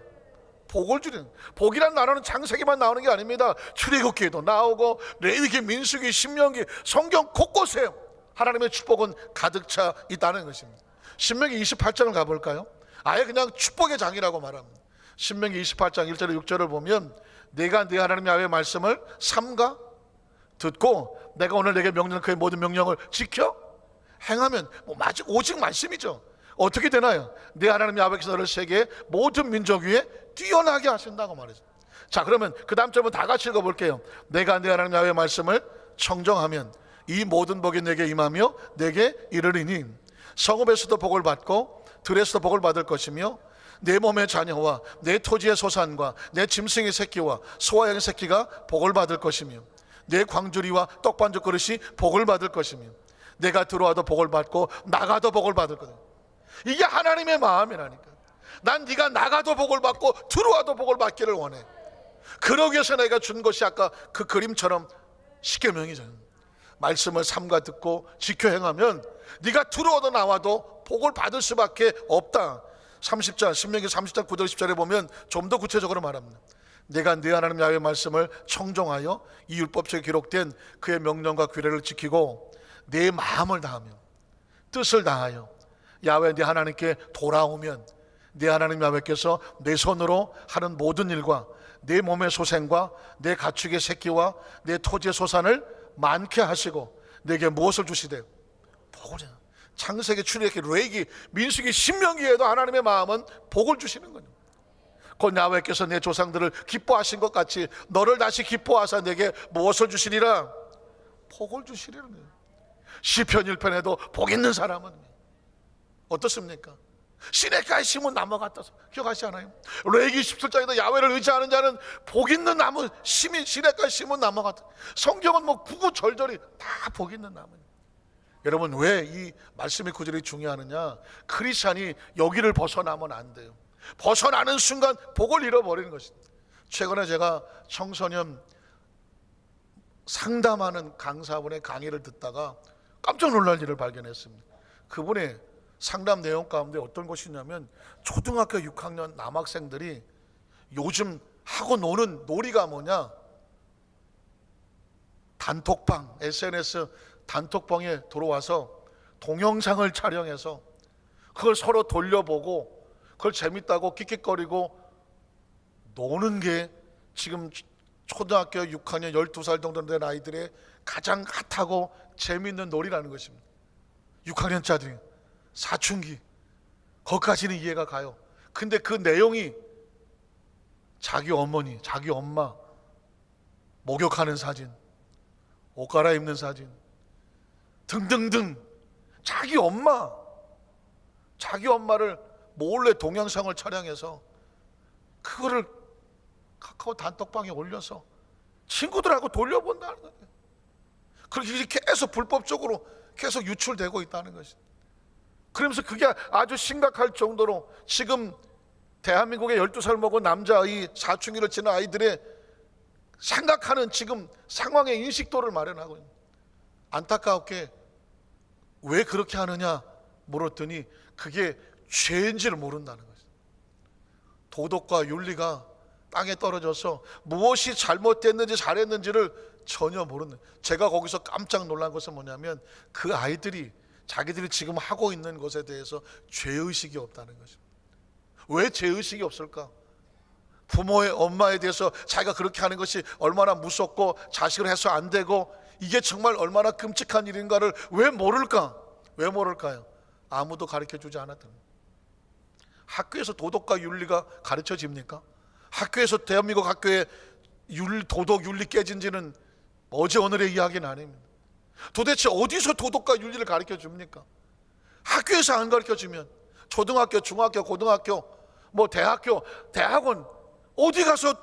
복을 주리는. 복이란 단어는 창세기만 나오는 게 아닙니다. 출애굽기에도 나오고 레위기, 민수기, 신명기, 성경 곳곳에 하나님의 축복은 가득 차 있다는 것입니다. 신명기 28장을 가볼까요? 아예 그냥 축복의 장이라고 말합니다. 신명기 28장 1절에 6절을 보면 내가 네 하나님 야훼의 말씀을 삼가 듣고 내가 오늘 내게 명령한 그의 모든 명령을 지켜 행하면, 오직 말씀이죠. 어떻게 되나요? 네 하나님 야훼께서 너를 세계의 모든 민족 위에 뛰어나게 하신다고 말이죠. 자, 그러면 그 다음 절은 다 같이 읽어볼게요. 내가 네 하나님 야훼의 말씀을 청정하면 이 모든 복이 내게 임하며 내게 이르리니 성읍에서도 복을 받고 들에서도 복을 받을 것이며 내 몸의 자녀와 내 토지의 소산과 내 짐승의 새끼와 소와 양의 새끼가 복을 받을 것이며 내 광주리와 떡반죽 그릇이 복을 받을 것이며 내가 들어와도 복을 받고 나가도 복을 받을 거다. 이게 하나님의 마음이라니까. 난 네가 나가도 복을 받고 들어와도 복을 받기를 원해. 그러기 위해서 내가 준 것이 아까 그 그림처럼 십계명이잖아. 말씀을 삼가 듣고 지켜 행하면 네가 들어와도 나와도 복을 받을 수밖에 없다. 30장 신명기 30장 9절 10절에 보면 좀 더 구체적으로 말합니다. 내가 네 하나님 야훼의 말씀을 청종하여 이 율법책에 기록된 그의 명령과 규례를 지키고 내 마음을 다하며 뜻을 다하여 야훼 네 하나님께 돌아오면 네 하나님 야훼께서 내 손으로 하는 모든 일과 내 몸의 소생과 내 가축의 새끼와 내 토지의 소산을 많게 하시고 내게 무엇을 주시되 복을. 창세기, 출애굽기, 레위기, 민수기, 신명기에도 하나님의 마음은 복을 주시는 거예요. 곧 야훼께서 내 조상들을 기뻐하신 것 같이 너를 다시 기뻐하사 내게 무엇을 주시리라? 복을 주시리라는 거예요. 시편 1편에도 복 있는 사람은 어떻습니까? 시냇가에 심은 나무 같아서, 기억하시지 않아요? 레위기 17장에도 야훼를 의지하는 자는 복 있는 나무, 시냇가에 심은 나무 같아. 성경은 뭐 구구절절이 다 복 있는 나무예요. 여러분, 왜 이 말씀의 구절이 중요하느냐? 크리스찬이 여기를 벗어나면 안 돼요. 벗어나는 순간 복을 잃어버리는 것입니다. 최근에 제가 청소년 상담하는 강사분의 강의를 듣다가 깜짝 놀랄 일을 발견했습니다. 그분의 상담 내용 가운데 어떤 것이 있냐면, 초등학교 6학년 남학생들이 요즘 하고 노는 놀이가 뭐냐, 단톡방, SNS 단톡방에 들어와서 동영상을 촬영해서 그걸 서로 돌려보고 그걸 재밌다고 킥킥거리고 노는 게 지금 초등학교 6학년 12살 정도 된 아이들의 가장 핫하고 재미있는 놀이라는 것입니다. 6학년짜리 사춘기, 거기까지는 이해가 가요. 근데 그 내용이 자기 어머니, 자기 엄마 목욕하는 사진, 옷 갈아입는 사진 등등등, 자기 엄마를 몰래 동영상을 촬영해서 그거를 카카오 단톡방에 올려서 친구들하고 돌려본다는 거예요. 그렇게 계속 불법적으로 계속 유출되고 있다는 것이. 그러면서 그게 아주 심각할 정도로 지금 대한민국의 12살 먹은 남자의 사춘기를 지난 아이들의 생각하는 지금 상황의 인식도를 마련하고 있는. 안타깝게 왜 그렇게 하느냐 물었더니 그게 죄인지를 모른다는 거죠. 도덕과 윤리가 땅에 떨어져서 무엇이 잘못됐는지 잘했는지를 전혀 모르는. 제가 거기서 깜짝 놀란 것은 뭐냐면, 그 아이들이 자기들이 지금 하고 있는 것에 대해서 죄의식이 없다는 거죠. 왜 죄의식이 없을까? 부모의 엄마에 대해서 자기가 그렇게 하는 것이 얼마나 무섭고 자식을 해서 안 되고 이게 정말 얼마나 끔찍한 일인가를 왜 모를까? 왜 모를까요? 아무도 가르쳐주지 않았던. 학교에서 도덕과 윤리가 가르쳐집니까? 학교에서, 대한민국 학교에 도덕 윤리 깨진 지는 어제 오늘의 이야기는 아닙니다. 도대체 어디서 도덕과 윤리를 가르쳐 줍니까? 학교에서 안 가르쳐 주면 초등학교, 중학교, 고등학교, 뭐 대학교, 대학원 어디 가서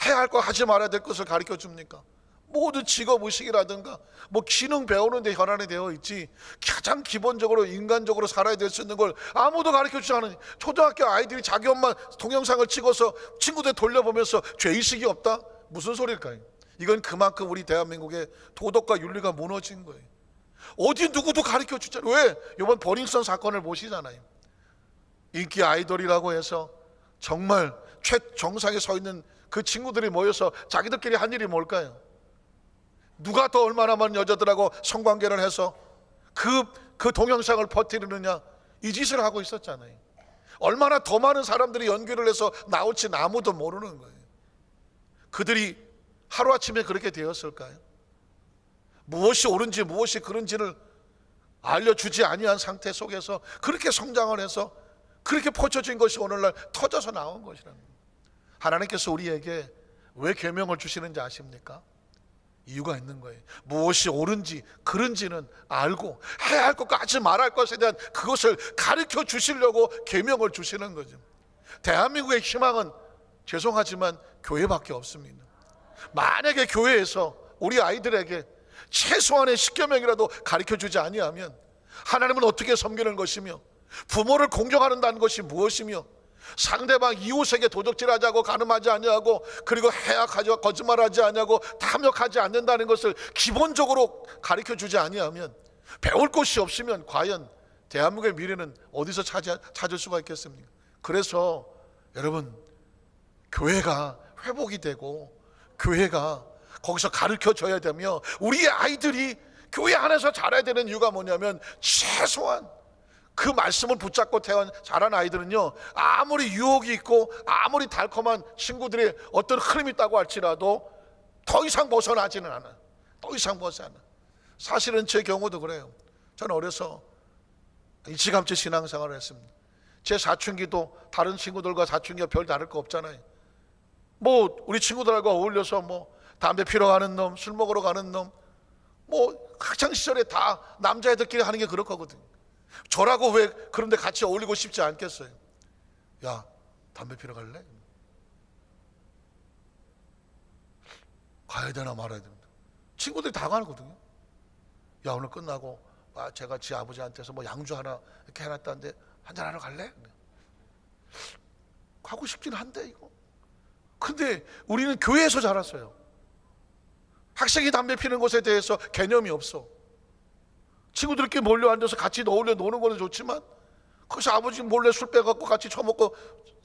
해야 할 거, 하지 말아야 될 것을 가르쳐 줍니까? 모든 직업의식이라든가 뭐 기능 배우는 데 현안이 되어 있지, 가장 기본적으로 인간적으로 살아야 될 수 있는 걸 아무도 가르쳐 주지 않으니 초등학교 아이들이 자기 엄마 동영상을 찍어서 친구들 돌려보면서 죄의식이 없다? 무슨 소리일까요? 이건 그만큼 우리 대한민국의 도덕과 윤리가 무너진 거예요. 어디 누구도 가르쳐 주잖아요. 왜? 이번 버닝썬 사건을 보시잖아요. 인기 아이돌이라고 해서 정말 최정상에 서 있는 그 친구들이 모여서 자기들끼리 한 일이 뭘까요? 누가 더 얼마나 많은 여자들하고 성관계를 해서 그 동영상을 퍼뜨리느냐, 이 짓을 하고 있었잖아요. 얼마나 더 많은 사람들이 연결을 해서 나올지는 아무도 모르는 거예요. 그들이 하루아침에 그렇게 되었을까요? 무엇이 옳은지 무엇이 그른지를 알려주지 아니한 상태 속에서 그렇게 성장을 해서 그렇게 퍼져진 것이 오늘날 터져서 나온 것이랍니다. 하나님께서 우리에게 왜 계명을 주시는지 아십니까? 이유가 있는 거예요. 무엇이 옳은지 그른지는 알고 해야 할 것과 하지 말아야 할 것에 대한 그것을 가르쳐 주시려고 계명을 주시는 거죠. 대한민국의 희망은 죄송하지만 교회밖에 없습니다. 만약에 교회에서 우리 아이들에게 최소한의 십계명이라도 가르쳐 주지 아니하면 하나님은 어떻게 섬기는 것이며, 부모를 공경하는다는 것이 무엇이며, 상대방 이웃에게 도적질하지 않고 간음하지 아니하고, 그리고 해악하지 거짓말하지 아니하고 탐욕하지 않는다는 것을 기본적으로 가르쳐 주지 아니하면, 배울 것이 없으면 과연 대한민국의 미래는 어디서 찾을 수가 있겠습니까? 그래서 여러분, 교회가 회복이 되고 교회가 거기서 가르쳐 줘야 되며, 우리의 아이들이 교회 안에서 자라야 되는 이유가 뭐냐면, 최소한 그 말씀을 붙잡고 자란 아이들은요, 아무리 유혹이 있고 아무리 달콤한 친구들의 어떤 흐름이 있다고 할지라도 더 이상 벗어나지는 않아요. 더 이상 벗어나. 사실은 제 경우도 그래요. 저는 어려서 일찌감치 신앙생활을 했습니다. 제 사춘기도 다른 친구들과 사춘기가 별 다를 거 없잖아요. 뭐 우리 친구들하고 어울려서 뭐 담배 피러 가는 놈, 술 먹으러 가는 놈, 뭐 학창시절에 다 남자애들끼리 하는 게 그렇거든요. 저라고 왜 그런데 같이 어울리고 싶지 않겠어요? 야, 담배 피러 갈래? 가야 되나 말아야 되나? 친구들이 다 가거든요. 야, 오늘 끝나고 제가 지 아버지한테서 뭐 양주 하나 이렇게 해놨다는데 한잔 하러 갈래? 가고 싶긴 한데 이거. 근데 우리는 교회에서 자랐어요. 학생이 담배 피는 것에 대해서 개념이 없어. 친구들끼리 몰려 앉아서 같이 어울려 노는 거는 좋지만 거기서 아버지 몰래 술 빼갖고 같이 처먹고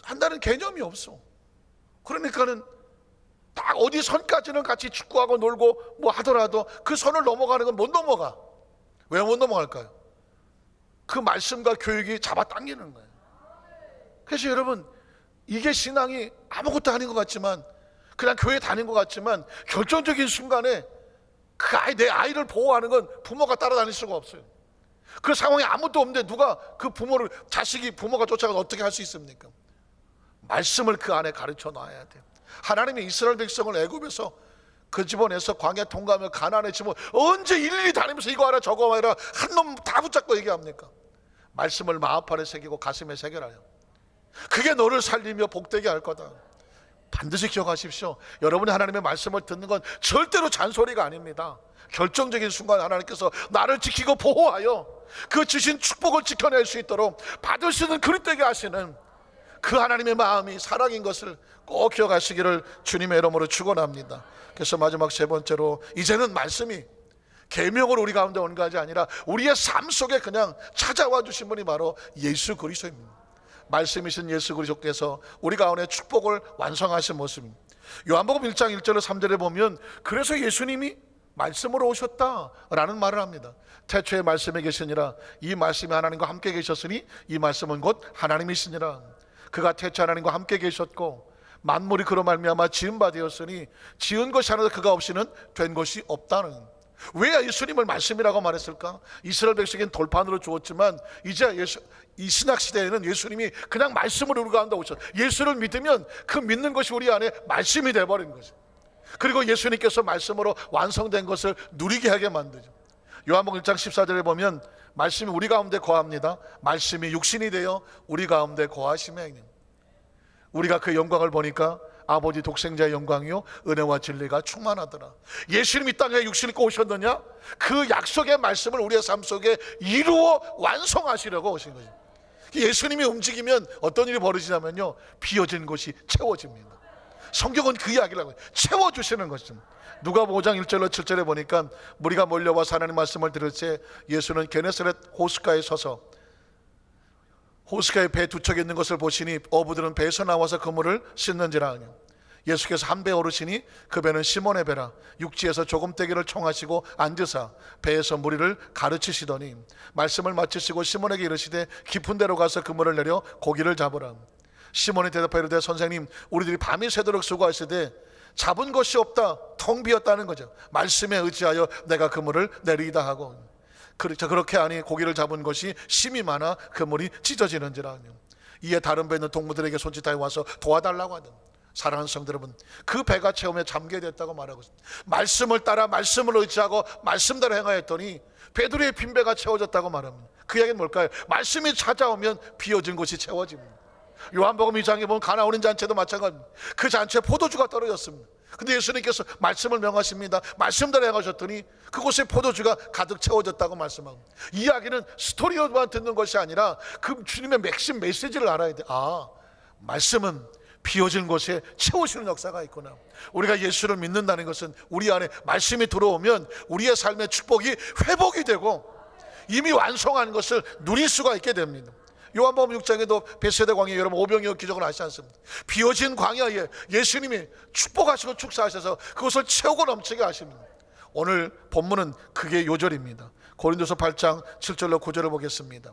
한다는 개념이 없어. 그러니까는 딱 어디 선까지는 같이 축구하고 놀고 뭐 하더라도 그 선을 넘어가는 건 못 넘어가. 왜 못 넘어갈까요? 그 말씀과 교육이 잡아당기는 거예요. 그래서 여러분, 이게 신앙이 아무것도 아닌 것 같지만, 그냥 교회 다닌 것 같지만, 결정적인 순간에 그 내 아이를 보호하는 건 부모가 따라다닐 수가 없어요. 그 상황에 아무도 없는데 누가 그 부모를, 자식이 부모가 쫓아가서 어떻게 할 수 있습니까? 말씀을 그 안에 가르쳐 놔야 돼요. 하나님이 이스라엘 백성을 애굽에서 그 집어내서 광야 통과하며 가나안에 집어 언제 일일이 다니면서 이거 하라 저거 하라 한 놈 다 붙잡고 얘기합니까? 말씀을 마음판에 새기고 가슴에 새겨라요. 그게 너를 살리며 복되게 할 거다. 반드시 기억하십시오. 여러분이 하나님의 말씀을 듣는 건 절대로 잔소리가 아닙니다. 결정적인 순간 하나님께서 나를 지키고 보호하여 그 주신 축복을 지켜낼 수 있도록 받을 수 있는 그릇 되게 하시는 그 하나님의 마음이 사랑인 것을 꼭 기억하시기를 주님의 이름으로 축원합니다. 그래서 마지막 세 번째로, 이제는 말씀이 계명으로 우리 가운데 온 것이 아니라 우리의 삶 속에 그냥 찾아와 주신 분이 바로 예수 그리스도입니다. 말씀이신 예수 그리스도께서 우리 가운데 축복을 완성하신 모습입니다. 요한복음 1장 1절로 3절에 보면 그래서 예수님이 말씀으로 오셨다라는 말을 합니다. 태초에 말씀에 계시니라, 이 말씀이 하나님과 함께 계셨으니 이 말씀은 곧 하나님이시니라. 그가 태초 하나님과 함께 계셨고 만물이 그로 말미암아 지은 바 되었으니 지은 것이 하나도 그가 없이는 된 것이 없다는. 왜 예수님을 말씀이라고 말했을까? 이스라엘 백성에겐 돌판으로 주었지만 이제 이 신약 시대에는 예수님이 그냥 말씀으로 우리 가운데 오셨어요. 예수를 믿으면 그 믿는 것이 우리 안에 말씀이 되어버린 거죠. 그리고 예수님께서 말씀으로 완성된 것을 누리게 하게 만들죠. 요한복음 1장 14절에 보면 말씀이 우리 가운데 거합니다. 말씀이 육신이 되어 우리 가운데 거하시며 우리가 그 영광을 보니까 아버지 독생자의 영광이요 은혜와 진리가 충만하더라. 예수님이 땅에 육신을 입고 오셨느냐? 그 약속의 말씀을 우리의 삶 속에 이루어 완성하시려고 오신 거죠. 예수님이 움직이면 어떤 일이 벌어지냐면요, 비어진 곳이 채워집니다. 성경은 그 이야기를 하고 채워주시는 것입니다. 누가복음 5장 1절로 7절에 보니까 무리가 몰려와서 하나님 말씀을 들을 때 예수는 게네사렛 호숫가에 서서 호숫가에 배 두 척 있는 것을 보시니 어부들은 배에서 나와서 그물을 씻는지라 하니, 예수께서 한 배 오르시니 그 배는 시몬의 배라. 육지에서 조금떼기를 청하시고 앉으사 배에서 무리를 가르치시더니 말씀을 마치시고 시몬에게 이르시되 깊은 데로 가서 그물을 내려 고기를 잡으라. 시몬이 대답하여 이르되 선생님, 우리들이 밤이 새도록 수고하시되 잡은 것이 없다. 텅 비었다는 거죠. 말씀에 의지하여 내가 그물을 내리이다 하고, 그렇게 하니 고기를 잡은 것이 심이 많아 그물이 찢어지는지라. 이에 다른 배 있는 동무들에게 손짓하여 와서 도와달라고 하던. 사랑하는 성도 여러분, 그 배가 채우며 잠게 됐다고 말하고 있습니다. 말씀을 따라 말씀을 의지하고 말씀대로 행하였더니 베드로의 빈 배가 채워졌다고 말합니다. 그 이야기는 뭘까요? 말씀이 찾아오면 비어진 곳이 채워집니다. 요한복음 2장에 보면 가나 어린 잔치도 마찬가지입니다. 그 잔치에 포도주가 떨어졌습니다. 근데 예수님께서 말씀을 명하십니다. 말씀대로 행하셨더니 그곳에 포도주가 가득 채워졌다고 말씀합니다. 이야기는 스토리로만 듣는 것이 아니라 그 주님의 맥심 메시지를 알아야 돼. 아, 말씀은 비어진 곳에 채우시는 역사가 있구나. 우리가 예수를 믿는다는 것은 우리 안에 말씀이 들어오면 우리의 삶의 축복이 회복이 되고 이미 완성한 것을 누릴 수가 있게 됩니다. 요한복음 6장에도 베세다 광야에 여러분 오병이어 기적을 하시지 않습니까? 비어진 광야에 예수님이 축복하시고 축사하셔서 그것을 채우고 넘치게 하십니다. 오늘 본문은 그게 요절입니다. 고린도서 8장 7절로 9절을 보겠습니다.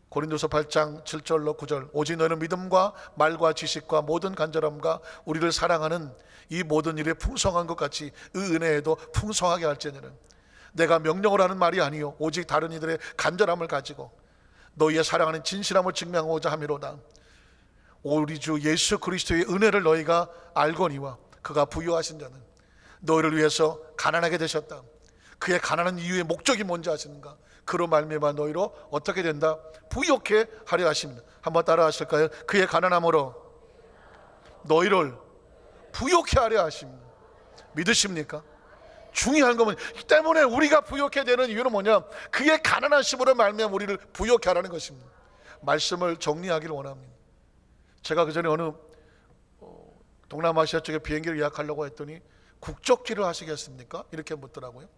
고린도서 8장 7절로 9절. 오직 너는 믿음과 말과 지식과 모든 간절함과 우리를 사랑하는 이 모든 일에 풍성한 것 같이 이 은혜에도 풍성하게 할지니라. 내가 명령을 하는 말이 아니요 오직 다른 이들의 간절함을 가지고 너희의 사랑하는 진실함을 증명하고자 함이로다. 우리 주 예수 그리스도의 은혜를 너희가 알거니와 그가 부유하신 자는 너희를 위해서 가난하게 되셨다. 그의 가난한 이유의 목적이 뭔지 아시는가? 그로 말미암아 너희로 어떻게 된다? 부유케 하려 하십니다. 한번 따라 하실까요? 그의 가난함으로 너희를 부유케 하려 하십니다. 믿으십니까? 중요한 것은 이 때문에 우리가 부유케 되는 이유는 뭐냐? 그의 가난하심으로 말미암아 우리를 부유케 하라는 것입니다. 말씀을 정리하기를 원합니다. 제가 그전에 어느 동남아시아 쪽에 비행기를 예약하려고 했더니 국적기를 하시겠습니까? 이렇게 묻더라고요.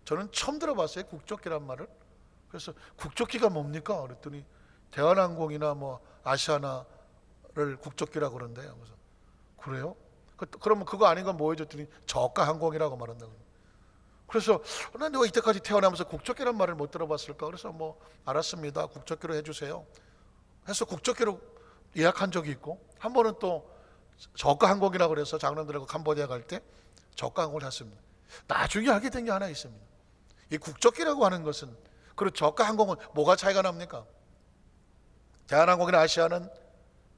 저는 처음 들어봤어요, 국적기란 말을. 그래서 국적기가 뭡니까? 그랬더니 대한항공이나 뭐 아시아나를 국적기라고 그러는데요. 그래서 그래요? 그러면 그거 아닌 건 뭐 해줬더니 저가항공이라고 말한다고. 그래서 난 내가 이때까지 태어나면서 국적기란 말을 못 들어봤을까? 그래서 뭐 알았습니다, 국적기로 해주세요 해서 국적기로 예약한 적이 있고, 한 번은 또 저가항공이라고 그래서 장남들하고 캄보디아 갈 때 저가항공을 탔습니다. 나중에 알게 된 게 하나 있습니다. 이 국적기라고 하는 것은, 그리고 저가항공은 뭐가 차이가 납니까? 대한항공이나 아시아는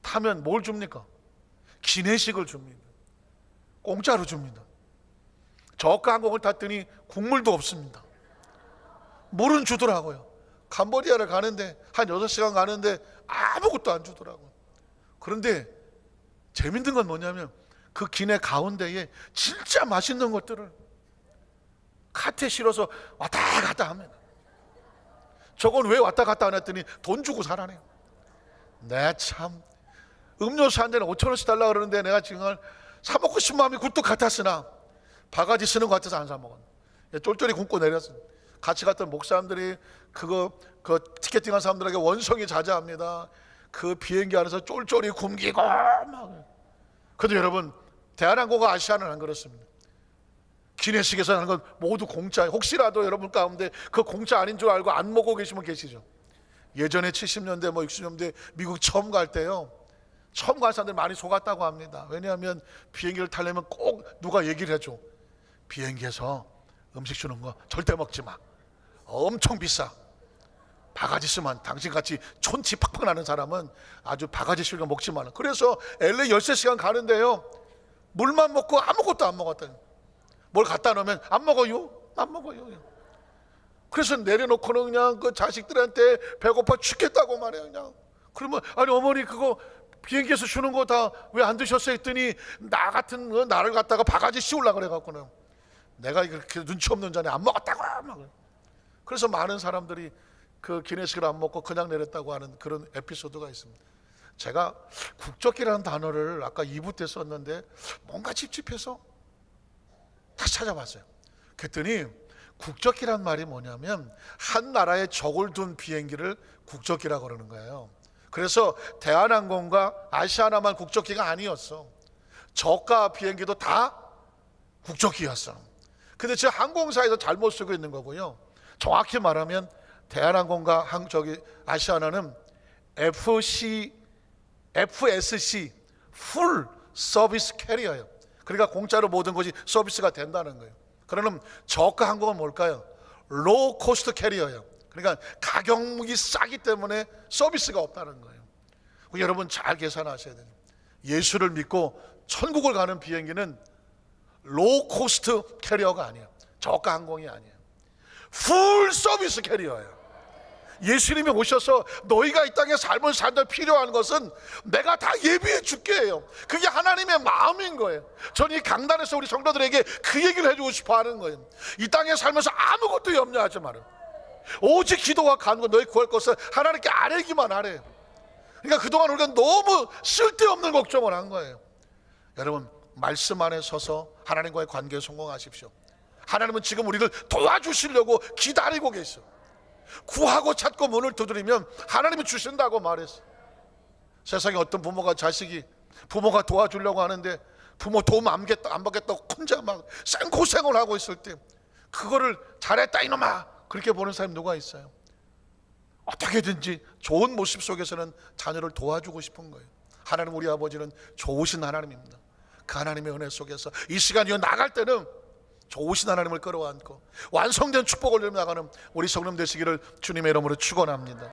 타면 뭘 줍니까? 기내식을 줍니다. 공짜로 줍니다. 저가항공을 탔더니 국물도 없습니다. 물은 주더라고요. 캄보디아를 가는데 한 6시간 가는데 아무것도 안 주더라고요. 그런데 재밌는 건 뭐냐면 그 기내 가운데에 진짜 맛있는 것들을 카트에 실어서 왔다 갔다 합니다. 저건 왜 왔다 갔다 안 했더니 돈 주고 사라네요. 내 참, 음료수 한 잔에 5,000원씩 달라 그러는데 내가 지금 사 먹고 싶은 마음이 굴뚝 같았으나 바가지 쓰는 것 같아서 안 사 먹었네. 쫄쫄이 굶고 내렸어요. 같이 갔던 목사님들이 그 티켓팅한 사람들에게 원성이 자자합니다. 그 비행기 안에서 쫄쫄이 굶기고 막. 근데 여러분, 대한항공과 아시아는 안 그렇습니다. 기내식에서 하는 건 모두 공짜. 혹시라도 여러분 가운데 그 공짜 아닌 줄 알고 안 먹고 계시면 계시죠. 예전에 70년대 뭐 60년대 미국 처음 갈 때요, 처음 간 사람들 많이 속았다고 합니다. 왜냐하면 비행기를 타려면 꼭 누가 얘기를 해줘. 비행기에서 음식 주는 거 절대 먹지 마, 엄청 비싸. 바가지 쓰면, 당신같이 촌티 팍팍 나는 사람은 아주 바가지 쓰는 거 먹지 마라. 그래서 LA 13시간 가는데요, 물만 먹고 아무것도 안 먹었다니. 뭘 갖다 놓으면 안 먹어요, 안 먹어요. 그래서 내려놓고는 그냥 그 자식들한테 배고파 죽겠다고 말해요. 그냥. 그러면 아니 어머니 그거 비행기에서 주는 거 다 왜 안 드셨어요? 했더니 나 같은 나를 갖다가 바가지 씌우려고 그래갖고는 내가 그렇게 눈치 없는 자네 안 먹었다고 막. 그래서 많은 사람들이 그 기내식을 안 먹고 그냥 내렸다고 하는 그런 에피소드가 있습니다. 제가 국적기라는 단어를 아까 2부 때 썼는데 뭔가 찝찝해서 다시 찾아봤어요. 그랬더니 국적기란 말이 뭐냐면 한 나라에 적을 둔 비행기를 국적기라고 그러는 거예요. 그래서 대한항공과 아시아나만 국적기가 아니었어. 저가 비행기도 다 국적기였어. 근데 지금 항공사에서 잘못 쓰고 있는 거고요. 정확히 말하면 대한항공과 아시아나는 FSC 풀 서비스 캐리어예요. 그러니까 공짜로 모든 것이 서비스가 된다는 거예요. 그러면 저가 항공은 뭘까요? 로우 코스트 캐리어예요. 그러니까 가격이 싸기 때문에 서비스가 없다는 거예요. 여러분 잘 계산하셔야 돼요. 예수를 믿고 천국을 가는 비행기는 로우 코스트 캐리어가 아니에요. 저가 항공이 아니에요. 풀 서비스 캐리어예요. 예수님이 오셔서 너희가 이 땅에 삶을 살다 필요한 것은 내가 다 예비해 줄게 해요. 그게 하나님의 마음인 거예요. 저는 이 강단에서 우리 성도들에게 그 얘기를 해주고 싶어 하는 거예요. 이 땅에 살면서 아무것도 염려하지 마라. 오직 기도와 간구, 너희 구할 것을 하나님께 아뢰기만 하래. 그러니까 그동안 우리가 너무 쓸데없는 걱정을 한 거예요. 여러분 말씀 안에 서서 하나님과의 관계에 성공하십시오. 하나님은 지금 우리를 도와주시려고 기다리고 계셔. 구하고 찾고 문을 두드리면 하나님이 주신다고 말했어. 세상에 어떤 부모가 부모가 도와주려고 하는데 부모 도움 안 받겠다고 혼자 막 생고생을 하고 있을 때 그거를 잘했다 이놈아 그렇게 보는 사람이 누가 있어요? 어떻게든지 좋은 모습 속에서는 자녀를 도와주고 싶은 거예요. 하나님 우리 아버지는 좋으신 하나님입니다. 그 하나님의 은혜 속에서 이 시간 이어 나갈 때는 좋으신 하나님을 끌어안고 완성된 축복을 누리며 나가는 우리 성령 되시기를 주님의 이름으로 축원합니다.